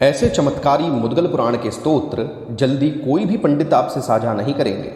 ऐसे चमत्कारी मुद्गल पुराण के स्तोत्र जल्दी कोई भी पंडित आपसे साझा नहीं करेंगे।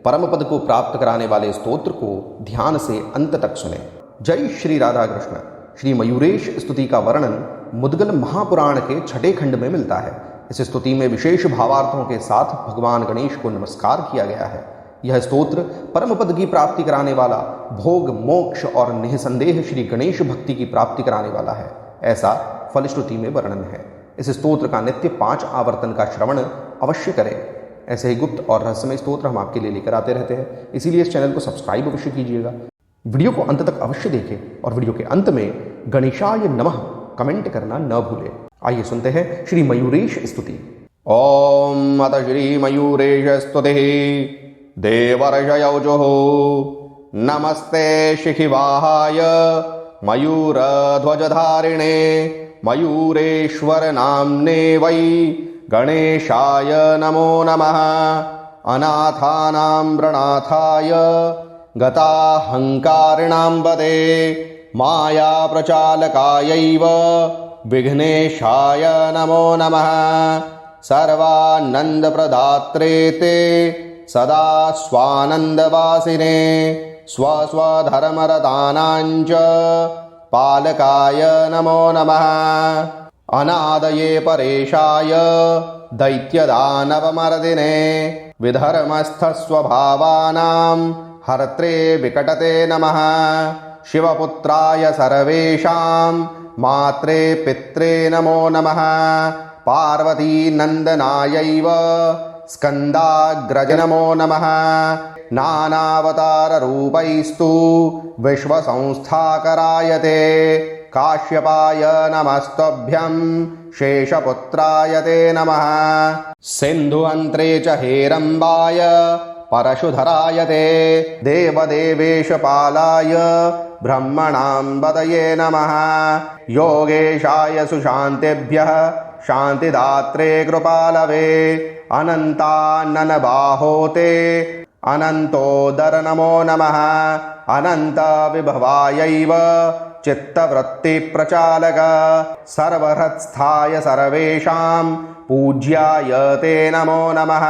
परम पद को प्राप्त कराने वाले स्तोत्र को ध्यान से अंत तक सुने। जय श्री राधा कृष्ण। श्री मयूरेश स्तुति का वर्णन मुद्गल महापुराण के छठे खंड में मिलता है। इस स्तुति में विशेष भावार्थों के साथ भगवान गणेश को नमस्कार किया गया है। यह स्तोत्र परम पद की प्राप्ति कराने वाला, भोग, मोक्ष और निःसंदेह श्री गणेश भक्ति की प्राप्ति कराने वाला है, ऐसा फलश्रुति में वर्णन है। इस स्तोत्र का नित्य 5 आवर्तन का श्रवण अवश्य करें। ऐसे ही गुप्त और रहस्यमय स्तोत्र हम आपके लिए लेकर आते रहते हैं, इसीलिए इस चैनल को सब्सक्राइब अवश्य कीजिएगा। वीडियो को अंत तक अवश्य देखें और वीडियो के अंत में गणेशाय नमः कमेंट करना न भूलें। आइए सुनते हैं श्री मयूरेश स्तुति। ओम अत श्री मयूरेश स्तुति देवर्षयौजुः नमस्ते शिखिवाहाय मयूरध्वजधारिणे मयूरेश्वर नाम्ने वै गणेशाय नमो नमः। अनाथानां प्रणाथाय गताहंकारिणां वदे माया प्रचालकायैव विघ्नेशाय नमो नमः। सर्वानन्दप्रदात्रे ते सदा स्वानन्दवासिने स्वस्वधर्मरतानां च पालकाय नमो नमः। अनादये परेशाय दैत्यदानवमर्दिने विधर्मस्थस्वभावानां हर्त्रे विकटते नमः। शिवपुत्राय सर्वेषां मात्रे पित्रे नमो नमः। पार्वतीनन्दनायैव स्कन्दाग्रज नमो नमः। नानावताररूपैस्तु विश्वसंस्थाकरायते काश्यपाय नमस्तभ्यं शेषपुत्राय ते नमः। सिन्धुअन्त्रे च हेरम्बाय परशुधराय ते देवदेवेशपालाय ब्रह्मणां पदये नमः। योगेशाय सुशान्तिभ्यः शान्तिदात्रे कृपालवे अनन्ताननबाहो ते अनन्तोदर नमो नमः। अनन्तविभवायैव चित्तवृत्तिप्रचालक सर्वहृत्स्थाय सर्वेषां पूज्याय ते नमो नमः।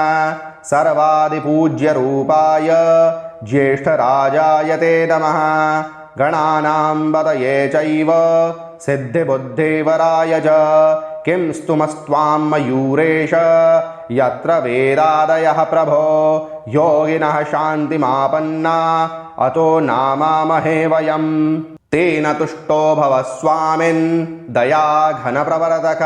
सर्वादिपूज्यरूपाय ज्येष्ठराजाय ते नमः। गणानां पतये चैव सिद्धिबुद्धिवराय च किं स्तुमस्त्वां मयूरेश यत्र वेदादयः प्रभो। योगिनः शान्तिमापन्ना अतो नामामहे वयम्। तेन तुष्टो भव स्वामिन् दयाघनप्रवर्तक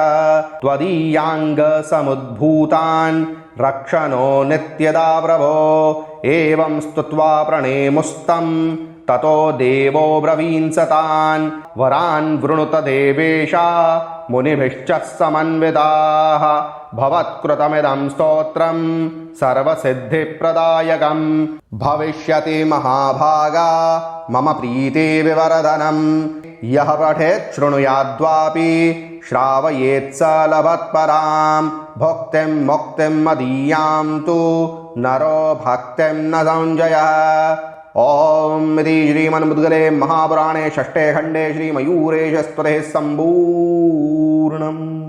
त्वदीयाङ्गसमुद्भूतान् रक्षणो नित्यदा प्रभो। एवं स्तुत्वा प्रणेमुस्तं ततो देवो ब्रवींसतान् वरान् वृणुत देवेशा मुनिभिश्च समन्विताः। भवत्कृतमिदं स्तोत्रं सर्वसिद्धिप्रदायकं भविष्यति महाभागा मम प्रीतिविवर्धनम्। यः पठेत् शृणुयाद्वापि श्रावयेत् स लभत्परां भुक्तिं मुक्तिं मदीयां तु नरो भक्तिं न संजयः। ओम इति श्रीमन्मुद्गले महापुराणे षष्ठे खण्डे श्रीमयूरेश स्तुतिः सम्पूर्णम्।